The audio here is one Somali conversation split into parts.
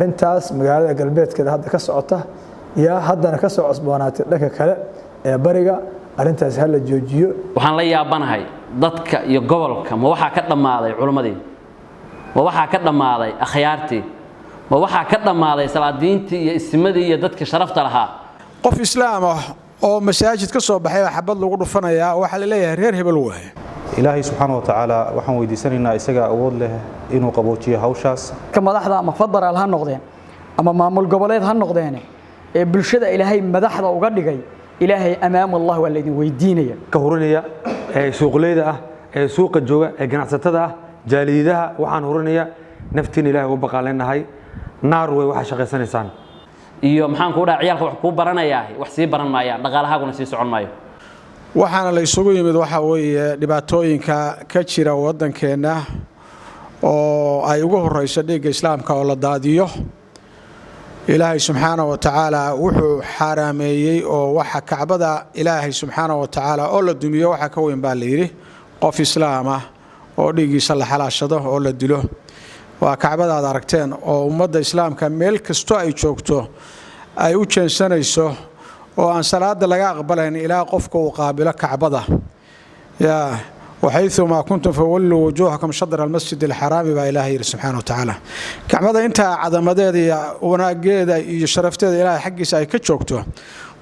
intaas magaalada galbeedkeeda hadda ka socota iyo haddana ka soo cusboonaatay dhanka kale ee bariga arintaas hal la joojiyo waxaan la yaabanahay dadka iyo gobolka ma waxa ka dhamaaday culimadii ma waxa ka dhamaaday akhyaartii ma waxa ka dhamaaday salaadiintii iyo ismadii iyo dadka sharafta lahaa qof islaam ah oo masaajid ka soo baxay xabad lagu dhufanaya waxa la leeyahay reer hebel waay ilaahay subhanahu wa ta'ala waxaan weydiisanaynaa isaga awood leh inuu qaboojiyo hawshaas ka madaxda ama fadaraal ha noqdeen ama maamul goboleed ha noqdeen ee bulshada ilaahay madaxda uga dhigay ilaahay amaam Allah waa leedin weydiinaya ka hurinaya ee suuqleyda ah ee suuqa jooga ee ganacsatada ah jaaliidaha waxaan hurinaya naftiin ilaahay u baqaaleenahay naar way waxa shaqeysanaysaan iyo maxaan ku dhac ciyalka wax ku baranayaa wax sii baran maaya dhaqaalahaaguna sii socon maayo waxaana la isugu yimid waxa weeye dhibaatooyinka ka jira wadankeena oo ay ugu horeyso dhiigga islaamka oo la daadiyo ilaahay subxaanahu wa ta'ala wuxuu xaraameeyay oo waxa kacbada ilaahay subxaanahu wa ta'ala oo la dumiyo waxa ka weyn baa la yiri qof islaam ah oo dhiigiisa la xalaashado oo la dilo waa kacbada aad aragteen oo ummadda islaamka meel kasto ay joogto ay u jeensanayso oo aan salaada laga aqbalayn ilaa qofka uu qaabilo kacbada ya وحيثما كنتم فولوا وجوهكم شطر المسجد الحرام با إلهي سبحانه وتعالى كعبدا انت عدمديدا وناغيدا iyo sharafteeda ilaahay xaqiisa ay ka joogto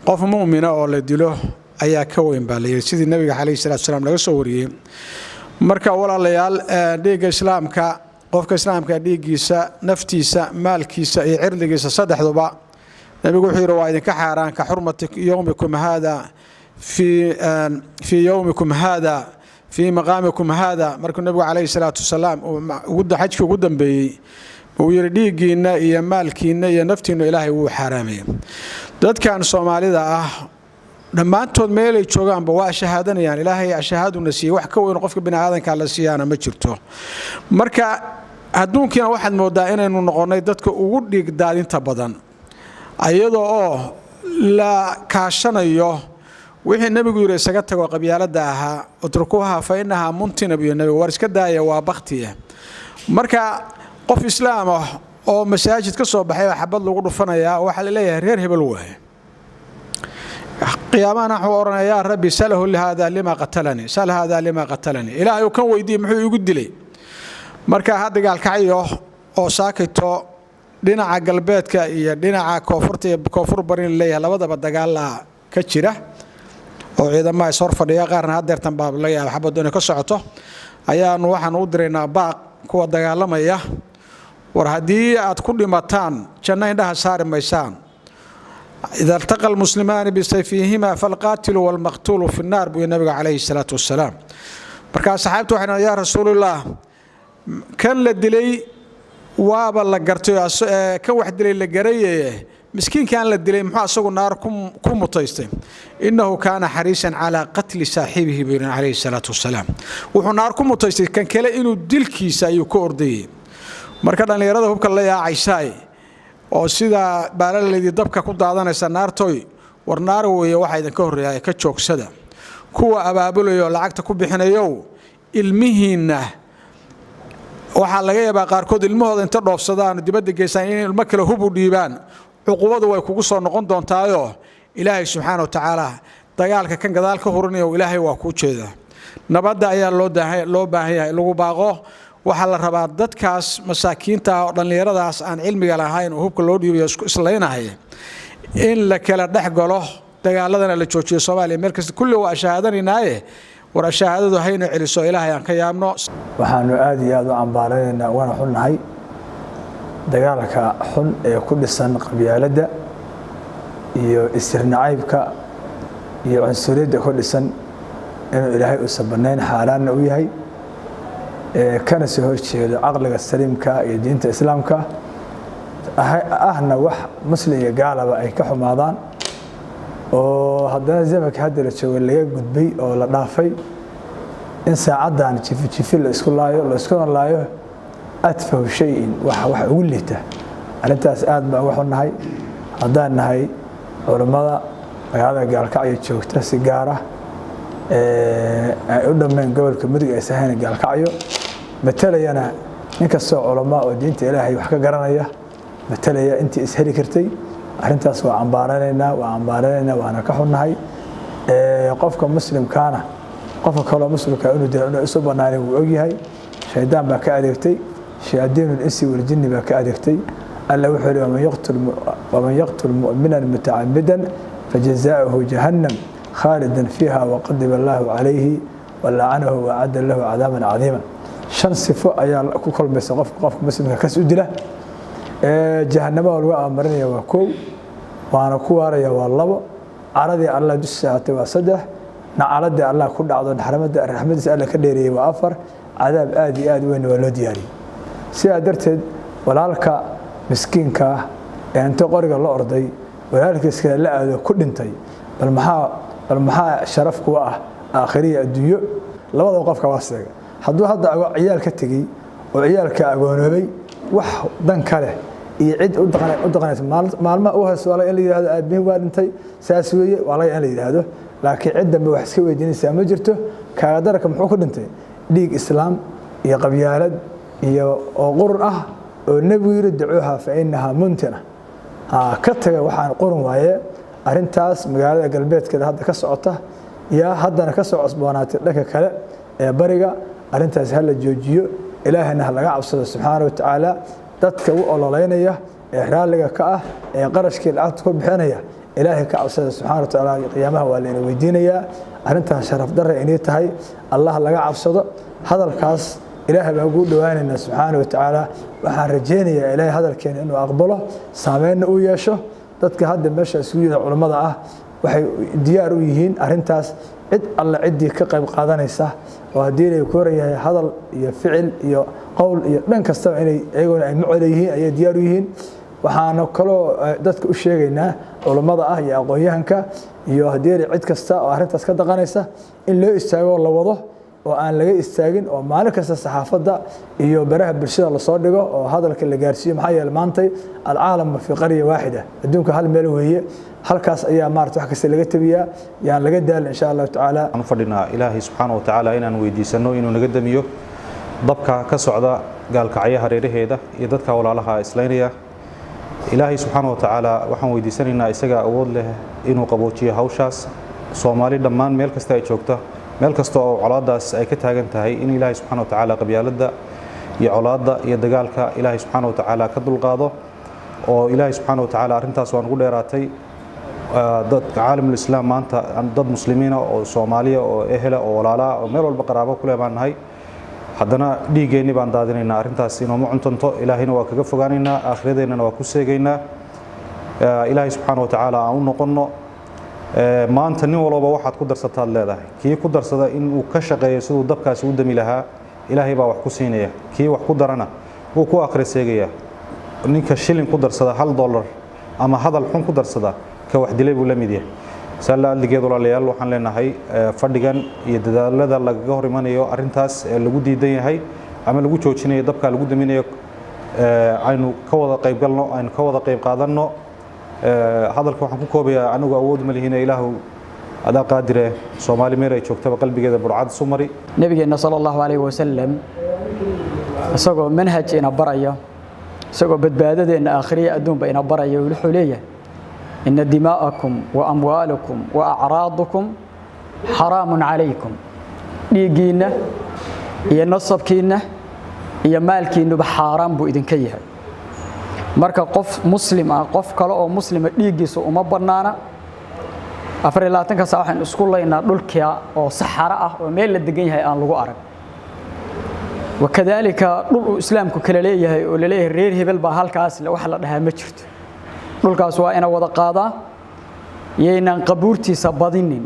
qof muumina oo la dilo ayaa ka weyn baa leeyahay sidii nabiga kaleey salaatu salaam laga soo wariyay marka walaalayaal dhiigga islaamka qofka islaamka dhiiggiisa naftiisa maalkiisa iyo cirdigiisa saddexduba nabigu wuxuu yiri waa idinka xaaraan ka xurmati yawmikum hada fi yawmikum hada في مقامكم هذا مركو النبي عليه الصلاة والسلام وقد حجك وقد بي ويرديقينا يا مالكينا يا نفتينا إلهي وحرامي داد كان صومالي دا لما أنتم ميلي تشوغان بوا شهادنا يعني إلهي أشهادوا نسي وحكوا ونقفك بنا هذا كان لسيانا ما جرتو مركا هدون كنا واحد مودائنا إنه نقولنا دادك وقديق دادين تبادان أيضا لا كاشنا يوه wixii nabigu yiri isaga tago qabyaalada ahaa utrukuha fainaha muntina bi nabi war iska daaya waa baqtiya marka qof islaam ah oo masaajid ka soo baxay xabad lagu dhufanaya waxa la leeyahay reer hebel waay qiyaamana wuxuu oranayaa rabbi salahu hada lima qatalani ilaahay kan weydiiyay muxuu igu dilay marka hadda gaalkacyo oo saakito dhinaca galbeedka iyo dhinaca koonfur barin leeyahay labadaba dagaal ka jira oo ciidamada soo fadhiya qaarna hadeertan baab la yaab xabadoona ka socoto ayaanu waxaan u direynaa baaq kuwa dagaalamaya war hadii aad ku dhimataan janna indhaha saar maysaan idha iltaqa almuslimaan bisayfihima falqaatilu walmaqtuulu fi an-nar bu nabiga alayhi salatu wassalam marka saxaabtu waxay yaa rasuulullah kan la dilay waaba la gartay kan wax dilay la gareeyay مسكين كان للدليل محا اسغو نار كو متيستay انه كان حريصا على قتل صاحبه بين عليه الصلاه والسلام وحو نار كو متيستay kan kale inuu dilkiisa ay ku ordayay marka dhalinyarada hubka la yaacayay oo sida baalaleedii dabka ku daadanaysa naartoy war naar weeye waxa idin ka horeeyay ka joogsada kuwa abaabulayo lacagta ku bixinayo ilmihiina waxa laga yaabaa qaarkood ilmahooda inta dhoofsadaan dibadda geesan in ilmo kale hub u dhiibaan عقوبته way kugu soo noqon doontaayo ilaahay subhanahu wa ta'ala dagaalka kan gadaal ka horinayo ilaahay waa ku jeeda nabadda ayaa loo baahan yahay lagu baaqo waxa la rabaa dadkaas masaakiinta oo dhalinyaradaas aan cilmiga lahayn oo hubka loo dhiibayo isku isleenahay in la kala dhaxgalo dagaaladana la joojiyo Soomaaliya meel kasta kulli waa shahaadanaynaay war shahaadadu hayna celiso ilaahay aan ka yaabno waxaanu aad iyo aad u ambaaraynaa wana xunnahay dagaalka xun ee ku dhisan qabyaalada iyo isirnacaybka iyo cunsuriyada ku dhisan inuu ilaahay u sabaneyn xaaraana u yahay kana soo horjeedo aqliga saliimka iyo diinta islaamka ahna wax muslim iyo gaalaba ay ka xumaadaan oo haddana zamanka hadda la joogo laga gudbay oo la dhaafay in saacadan jifi la isku laayo أتفه شيء وحولته أنتاس آدم وحناي هذا هاي علماء هذا قال كعي تشوفته سيجارة قدام من قبل كمدة سهين قال كعيو مثلا أنا نكسر علماء ودين إلهي وحكى قرنية matalaya intii isheli kartay arrintaas waa cambaaranaynaa waana ka xunnahay qofka muslimkaana qofka kaloo muslimka inuu dilo inuu isu banaanay wuu ogyahay shaydaan baa ka adeegtay shayaadiinul insi wal jinni baa ka adeegtay alla wuxuu yiri waman yaqtul mu'minan muta'ammidan fajazaa'uhu jahannam khalidan fiha wa qadiba Allahu alayhi wa la'anahu wa 'adda lahu 'adaban 'azima shan sifo ayaa ku kulmaysa qofka muslimka ka soo dila jahannama lagu amarinaya waa koow waana ku waaraya waa labo caradii Allah dushaatay waa saddex nacalada Allah ku dhacdo raxmadiisa Allah ka dheeriyay waa afar cadaab aad iyo aad weyn waa loo diyaariyay sidaa darteed walaalka miskiinka ah ee inta qoriga la orday walaalkiisa la aado ku dhintay bal maxaa sharaf ku ah aakhiriya adduunyo labada qofka waa seega hadduu hadda ciyaal ka tagay oo ciyaalka agoonoobay wax dan kale iyo cid u dhaqanaysa maalma uu hayso wala in la yiraahdo aabihi waa dhintay saas weeye wala in la yiraahdo laakiin cid dambe wax iska weydiinaysa ma jirto kaaga darka muxuu ku dhintay dhiig islaam iyo qabyaalad iyo qurun ah oo nabigu yiri ducuha fa innaha muntina ka taga waxaan qurun waaye arintaas magaalada galbeedkeeda hadda ka socota ya haddana ka soo cusboonaatay dhanka kale ee bariga arintaas hal la joojiyo ilaahina laga cabsado subhanahu wa ta'ala dadka u ololeynaya ee raaliga ka ah ee qarashkii lacagta ku bixinaya ilaahay ka cabsado subhanahu wa ta'ala qiyaamaha waa la weydiinaya arintaas sharaf darre inay tahay Allah laga cabsado hadalkaas ilaahay baa ugu dhawaanayna subhanahu wa ta'ala waxaan rajeynayaa ilaahay hadalkeena inuu aqbalo saameyn u yeesho dadka hadda meesha isugu yimid culimada ah waxay diyaar u yihiin arintaas cid alla cidii ka qayb qaadanaysa oo hadii ay koorayay hadal iyo ficil iyo qowl iyo dhan kasta inay ayagoo ay macaleeyeen ay diyaar u yihiin waxaana kaloo dadka u sheegaynaa culimada ah iyo aqoonyahanka iyo hadii cid kasta oo arintaas ka dhaqanaysa in loo istaago la wado oo aan laga istaagin oo maalin kasta saxaafada iyo baraha bulshada la soo dhigo oo hadalka la gaarsiiyo maxay yeelay maantay alcaalam fi qarya waahida adduunka hal meel weeye halkaas ayaa maartay wax kasta laga tabiyaa yaan laga daal insha Allah taala aan fadhina ilaahi subhanahu wa ta'ala inaan weydiisano inuu naga damiyo dabka ka socda gaalkacyaha hareeraheeda iyo dadka walaalaha islaynaya ilaahi subhanahu wa ta'ala waxaan weydiisanaynaa isaga awood leh inuu qaboojiyo hawshaas Soomaali dhammaan meel kasta ay joogto meel kasta oo colaadaas ay ka taagan tahay in ilaahi subhanahu wa ta'ala qabyaalada iyo colaada iyo dagaalka ilaahi subhanahu wa ta'ala ka dulqaado oo ilaahi subhanahu wa ta'ala arintaas waan ugu dheeraatay dadka caalamul islaam maanta dad muslimiina oo Soomaaliya oo ehela oo walaala oo meel walba qaraabo ku leeyahay haddana dhiigeeni baan daadinaynaa arintaas inoo ma cuntanto ilaahina waa kaga fogaanaynaa aakhiradeenana waa ku seegaynaa ilaahi subhanahu wa ta'ala aan u noqono maanta nin walba waxaad ku darsataad leedahay kii ku darsada in uu ka shaqeeyo sidoo dabkaas u dami lahaa ilaahay baa wax ku siinaya kii wax ku darana uu ku akhriseegaya ninka shilin ku darsada $1 ama hadal xun ku darsada ka wax dilay buu la mid yahay salaaligeed walaalayaal waxaan leenahay fadhigan iyo dadaalada laga hor imanayo arintaas lagu diidan yahay ama lagu joojinayo dabka lagu daminayo aynu ka wada qayb galno aynu ka wada qayb qaadano hadalka waxaan ku koobayaa anigu awood ma lihiin ilaahu adaa qaadire Soomaali meel ay joogtaba qalbigeeda burcad sumari nabigeena sallallahu alayhi wasallam asagoo manhajina baraya isagoo badbaadadeena aakhiriya adduunba ina baraya wuxuu leeyahay inna dima'akum wa amwalakum wa a'raadakum haramun alaykum dhiigiina iyo nasabkiina iyo maalkiinuba xaraam buu idinka yahay marka qof muslim ah qof kale oo muslima dhiigiisa uma banaana 24 saac waxaan isku leeynaa dhulka oo saxara ah oo meel la degan yahay aan lagu arag wakadalika dhul islaamku kala leeyahay oo leeyahay reer hebel baa halkaas la wax la dhahaa ma jirto dhulkaas waa ina wada qaadaa yeynaan qabuurtiisa badinin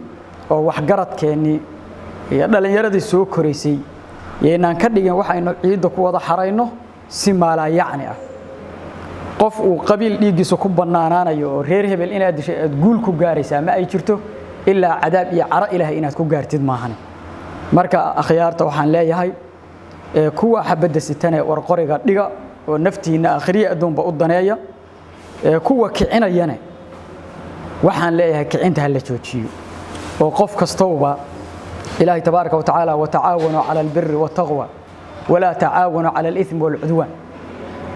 oo wax garadkeeni iyo dhalinyaradii soo koreysay yeynaan ka dhigin waxaynu ciidda ku wada xarayno si maala yacni ah qof uu qabiil dhiigiisa ku banaanaanayo oo reer hebel inaad dishay aad guul ku gaaraysaa ma ay jirto ilaa cadaab iyo caro ilaahay inaad ku gaartid maahan marka akhyaarta waxaan leeyahay kuwa xabada sitane war qoriga dhiga oo naftiina aakhiriya adduunba u daneeya kuwa kicinayana waxaan leeyahay kicinta hal la joojiyo oo qof kastooba ilaahay tabaaraka wa tacaala wa tacaawanu cala albirri wat taqwa wala tacaawanu cala alithmi wal udwan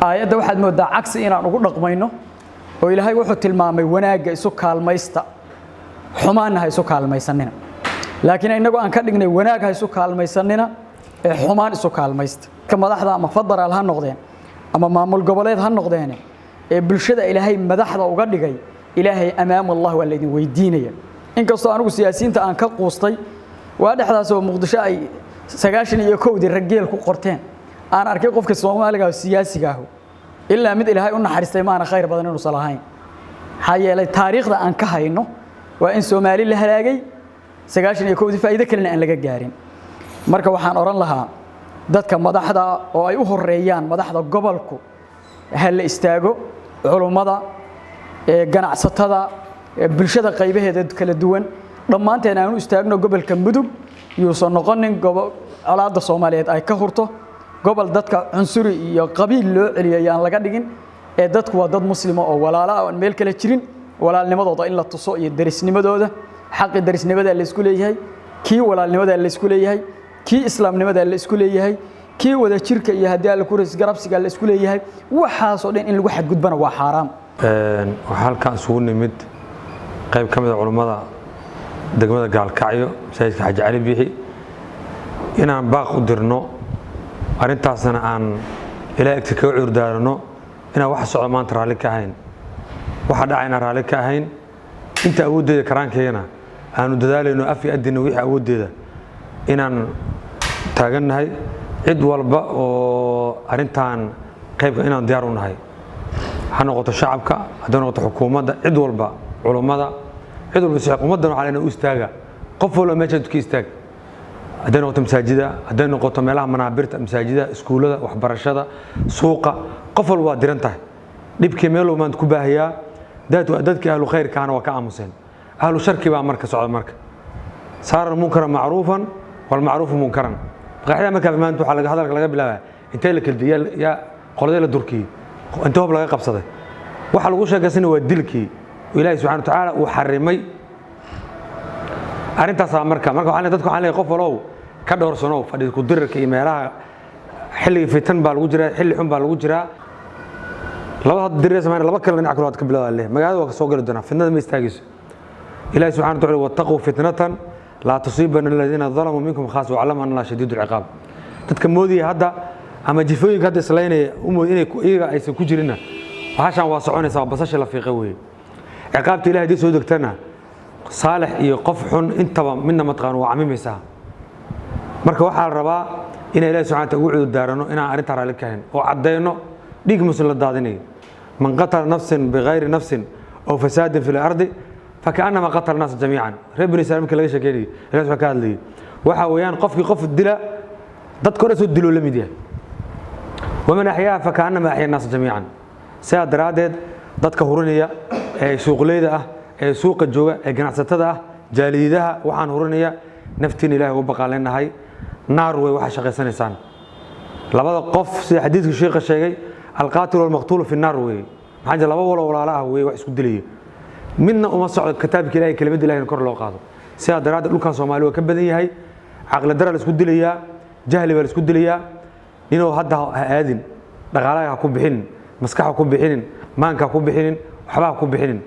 aayadda waxaad moodaa cagsi inaan ugu dhaqmayno oo ilaahay wuxuu tilmaamay wanaagga isu kaalmaysta xumaanna ha isu kaalmaysanina laakiin inagu aan ka dhignay wanaag ha isu kaalmaysanina ee xumaan isu kaalmaysta ka madaxda ama federaal ha noqdeen ama maamul goboleed ha noqdeen ee bulshada ilaahay madaxda uga dhigay ilaahay amaam Allah waa la idin weydiinaya inkastoo anigu siyaasiyiinta aan ka quustay waa dhexdaas oo muqdisho ay 91 rageel ku qorteen aan arkay qofka Soomaaliga siyaasiga ah ilaa mid ilaahay u naxariistay maana khayr badan inuu salahayn hayeelay taariikhda aan ka hayno waa in Soomaali la halaagay 91 faa'iido kale aan laga gaarin marka waxaan oran lahaa dadka madaxda oo ay u horeeyaan madaxda gobolku hal istaago culumada ganacsatada bulshada qaybaheeda kala duwan dhamaanteen aan u istaagno gobolka Mudug iyo soo noqonin gobol colaadda Soomaaliyeed ay ka hurto gobol dadka cunsuri iyo qabiil loo celiyayaan laga dhigin ee dadku waa dad muslimo oo walaalo ah oo meel kala jirin walaalnimadooda in la tuso iyo darisnimadooda xaq darisnimada la isku leeyahay kii walaalnimada la isku leeyahay kii islaamnimada la isku leeyahay kii wada jirka iyo hadii la ku ris garabsiga la isku leeyahay waxaas oo dhan in lagu xadgudbana waa xaraam waxa halka isugu nimid qayb kamid ah culimada degmada Gaalkacyo Sayyidka Xaaji Cali Biixi inaan baaq u dirno arintaasna aan ilaa ka cuurdaarno inaan wax socdo maanta raali ka ahayn waxa dhacayna raali ka ahayn inta awoodeeda karaankeena aanu dadaalayno afi adina wixii awoodeeda inaan taaganahay cid walba oo arintan qayb inaan diyaar u nahay ha noqoto shacabka haddii noqoto xukuumadda cid walba culimada cid walba si xukuumadda waxa inuu istaaga qof walba meesha ku istaag haddii noqoto masaajida haddii noqoto meelaha manaabirta masaajida iskuulada waxbarashada suuqa qof walba waa diran tahay dhibkii meel uu maanta ku baahiyaa dadka ahlu khayrkaana waa ka aamuseen ahlu sharki baa marka socda marka saar munkara macruufan wal macruuf munkaran qaxda marka maanta waxa laga hadalka laga bilaabaa intee la kaldiyay ya qoladii la durkii inta hoob laga qabsaday waxa lagu sheegaysana waa dilkii ilaahay subhanahu wa ta'ala uu xarimay arintaas marka waxaan dadku waxaan leeyahay qof walow ka dhowrsano fadhiid ku dirarka iimaylaha xilli fitan baa lagu jiraa xilli xun baa lagu jiraa laba dirir sameeyay laba kale dhinac kale ka bilaabay magaalada waa soo gali doona fitnada ma istaagayso ilaahay subhanahu wa ta'ala wattaqu fitnatan la tusibanna alladhina zalamu minkum khas wa alama anna shadidul iqab dadka moodiya hadda ama jifooyinka hadda islaynaya inay iyaga aysan ku jirina waxaan waa soconaysaa basasha la fiiqay weey iqaabta ilaahay soo degtana صالح iyo qof xun intaba midna ma taqaan waa camimaysa marka waxa la rabaa in Ilaahay subhanahu wa ta'ala ugu daarano in aan arinta raali ka hayn oo cadeyno dhig muslim la daadinay man qatala nafsan bighayri nafsin aw fasadin fil ardi فكأنما قتل الناس جميعا ربنا يسلمك laga sheekeeyay Ilaahay subhanahu ka hadlay waxa weeyaan qofkii qof dila dadka hore soo dilo lamid ومن أحياها فكأنما أحيا الناس جميعا سيد رادد dadka hurinaya ee suuqleyda ah ee suuqa jooga ee ganacsatada ah jaaliyadaha waxaan hurinaya naftiin Ilaahay u baqaaleenahay naar way waxa shaqeysanaysaan labada qof sida xadiiska sheekha sheegay alqaatil wal maqtuul fi naar way maxaa laba walaalo ah way wax isku dilay midna uma socdo kitaabka Ilaahay kalimadda Ilaahay kor loo qaado sida daraad dhulka Soomaaliya ka badan yahay aqal dara la isku dilaya jahli baa la isku dilaya inuu hadda aadin dhaqaalaha ku bixin maskax ku bixin maanka ku bixin waxba ku bixin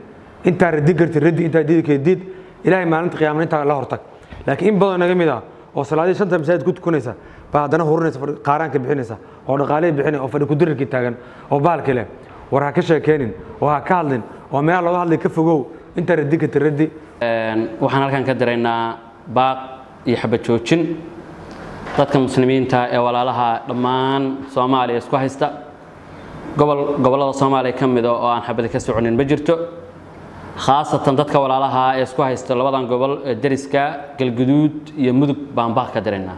inta radi gartay radi inta diidkeedid Ilaahay maalinta qiyaamada inta la hortag laakiin in badan naga mid ah oo salaadii shanta masaajid ku tukanaysa baa hadana horinaysa qaaraanka bixinaysa oo dhaqaale bixinay oo fadhi ku dirarkii taagan oo baalka leh war ha ka sheekeenin oo ha ka hadlin oo meel laga hadlay ka fogow inta radi ka tiradi waxaan halkan ka dareynaa baaq iyo xabad joojin dadka muslimiinta ee walaalaha dhammaan Soomaaliya isku haysta gobolada Soomaaliya kamid oo aan xabad ka soconin ma jirto khaasatan dadka walaalaha ee isku haysta labadan gobol dariska Galgaduud iyo Mudug baan baaq ka dareynaa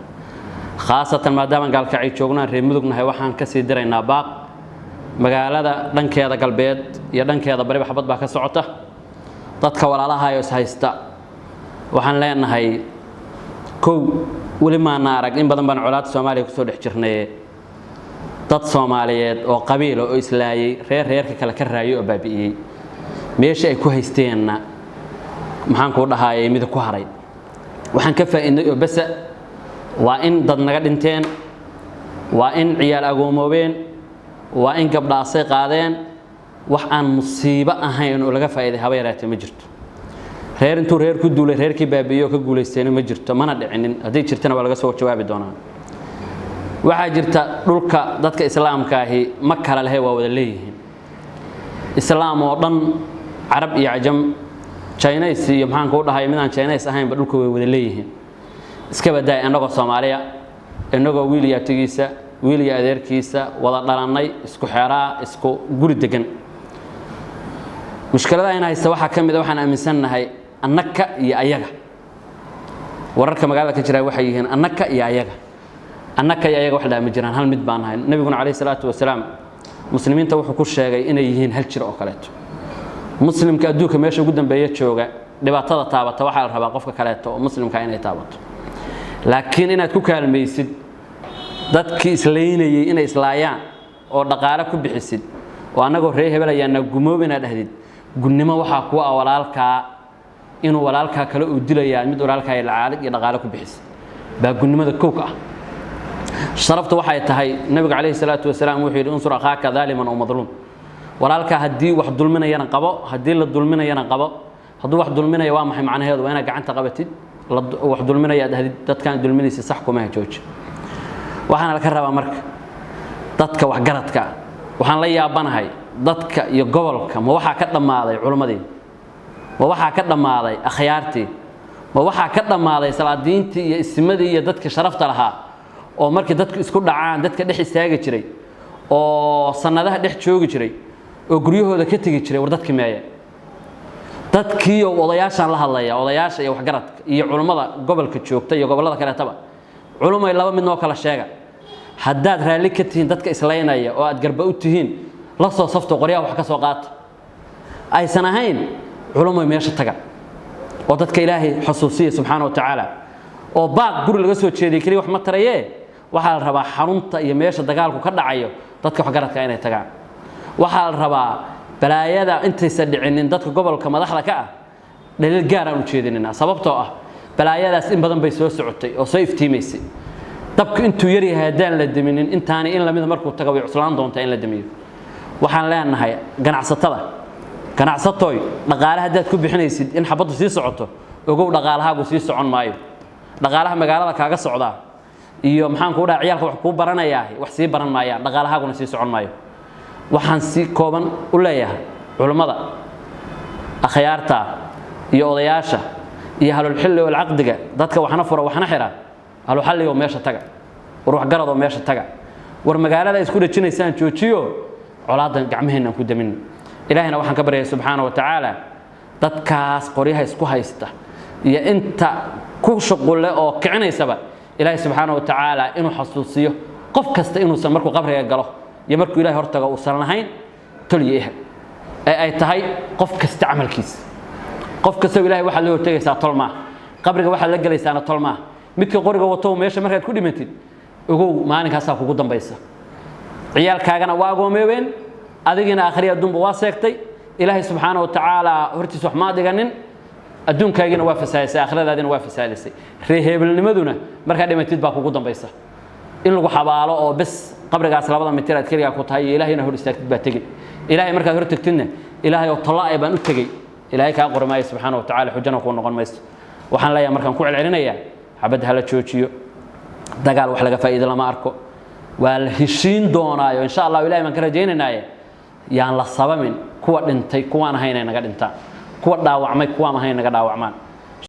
khaasatan maadaama Gaalkacyo joognaan reer Mudugnahay waxaan ka sii dareynaa baaq magaalada dhankeeda galbeed iyo dhankeeda bari xabad baa ka socota dadka walaalaha ee is haysta waxaan leenahay kow wali ma naarag in badan baan colaad Soomaaliya ku soo dhex jirnay dad Soomaaliyeed oo qabiil oo islaayay reerka kala ka raayo oo baabi'iyay meesha ay ku haysteenna maxaan ku dhahaayay mid ku haray waxaan ka faa'iiday oo bas waa in dad naga dhinteen waa in ciyaal agoomoobeen وإن قبل أصي قادين وحن مصيبة أهين ولا فائدة هواي راتي مجرت reer intuu reer ku duulay reerkii baabiyo ka guuleysteen ma jirto mana dhicinin hadii jirtana waa laga soo jawaabi doonaa waxa jirta dhulka dadka islaamka ahi ma kala lahayn waa wada leeyihiin islaam oo dhan arab iyo ajam Chinese iyo maxaan ku dhahay midaan Chinese ahayn ba dhulka way wada leeyihiin iska baday anagoo Soomaaliya anagoo wiil iyo tigiisa wiil iyo adeerkiisa wada dhalanay isku xeeraa isku guri degan mushkilada ay haysta waxa kamid ah waxaan aaminsanahay annaka iyo ayaga wararka magaalada ka jira waxay yihiin annaka iyo ayaga wax la ma jiraan hal mid baan ahay nabiguna kaleey salaatu wasalaam muslimiinta wuxuu ku sheegay inay yihiin hal jir oo kaleeto muslimka adduunka meesha ugu dambeeya jooga dhibaatada taabata waxa la rabaa qofka kaleeto oo muslimka inay taabato laakiin inaad ku kaalmaysid dadkii islaynayay inay islaayaan oo dhaqaale ku bixisid oo anagoo reer hebel ayaana gumoobina dhahdid gunnimo waxa ku ah walaalka inuu walaalka kale u dilayaan mid walaalka ay lacaalid iyo dhaqaale ku bixis baa gunnimada kooka ah sharaftu waxay tahay nabiga kaleey salaatu wasalaam wuxuu yiri unsur akhaaka zaliman oo madluum walaalka hadii wax dulminayana qabo hadii la dulminayana qabo haduu wax dulminayo waa maxay macnaheedu waa inaad gacanta qabatid wax dulminaya dadkan dulminaysa sax kuma jooji waxaan la ka rabaa marka dadka wax garadka waxaan la yaabanahay dadka iyo gobolka ma waxa ka dhamaaday culimadii ma waxa ka dhamaaday akhyaartii ma waxa ka dhamaaday salaadiintii iyo ismadii iyo dadka sharafta lahaa oo markii dadku isku dhacaan dadka dhex istaaga jiray oo sanadaha dhex joogi jiray oo guryahooda ka tagi jiray war dadkii meeya dadkii oo odayaashan la hadlaya odayaasha iyo wax garadka iyo culimada gobolka joogta iyo gobolada kale taba culimay laba mid noo kala sheega haddaad raali ka tihiin dadka islaynaya oo aad garba u tihiin la soo safto qoryaha wax ka soo qaata aysan ahayn culimay meesha taga oo dadka ilaahay xusuusiyo subxaanahu wa ta'ala oo baaq guri laga soo jeediyay kaliya wax ma tarayee waxa la rabaa xarunta iyo meesha dagaalku ka dhacayo dadka wax garadka inay tagaan waxa la rabaa balaayada intaysa dhicinin dadka gobolka madaxda ka ah dhalil gaar ah u jeedinina sababtoo ah balaayadaas in badan bay soo socotay oo soo iftiimaysay dabku intuu yar yahay hadaan la daminin intaani in la mid markuu tago way cuslaan doontaa in la damiyo waxaan leenahay ganacsatooy dhaqaalaha dad ku bixinaysid in xabadu sii socoto ogow dhaqaalahaagu sii socon maayo dhaqaalaha magaalada kaaga socda iyo maxaan ku dhahay ciyalka wax ku baranayaa wax sii baran maayaan dhaqaalahaaguna sii socon maayo waxaan si kooban u leeyahay culimada akhyaarta iyo odayaasha iyo halul xilli wal aqdiga dadka waxna furo waxna xira halul xalli oo meesha taga ruux garad oo meesha taga war magaalada isku dhajinaysaan joojiyo colaadan gacmaheena ku damin ilaahina waxaan ka baryahay subxaanahu wa ta'ala dadkaas qoryaha isku haysta iyo inta ku shaqule oo kicinaysaba ilaahay subxaanahu wa ta'ala inuu xasuusiyo qof kasta inuu san markuu qabriga galo iyo markuu ilaahay hortaga uu san lahayn toliyeeh ay tahay qof kasta amalkiisa qof kasta ilaahay waxa loo hortagaysaa tolma qabriga waxa la galaysaana tolma midka qoriga wato meesha markaad ku dhimatid ogow maalinkaas kugu dambaysa ciyaalkaagana waa goomeeyeen adigina akhriya dumba waa seegtay ilaahay subxaanahu wa ta'ala hortiis wax ma dhiganin adduunkaagina waa fasaayay aakhiradaadina waa fasaalisay reeheebelnimaduna marka dhimatid baa kugu dambaysa in lagu xabaalo oo bas qabrigaas labada mitir aad kaliya ku tahay ilaahayna hor istaagtid baa tagay ilaahay markaad hor tagtidna ilaahay oo talaa baan u tagay ilaahay ka qormay subxaanahu wa ta'ala xujana ku noqon mayso waxaan leeyahay markaan ku celcelinayaa xabad hala joojiyo dagaal wax laga faa'iido lama arko waa la heshiin doonaayo insha Allah ilaahay man ka rajaynaynaa yaan la sabamin kuwa dhintay kuwa aan ahayn naga dhintaan kuwa dhaawacmay kuwa aan ahayn naga dhaawacmaan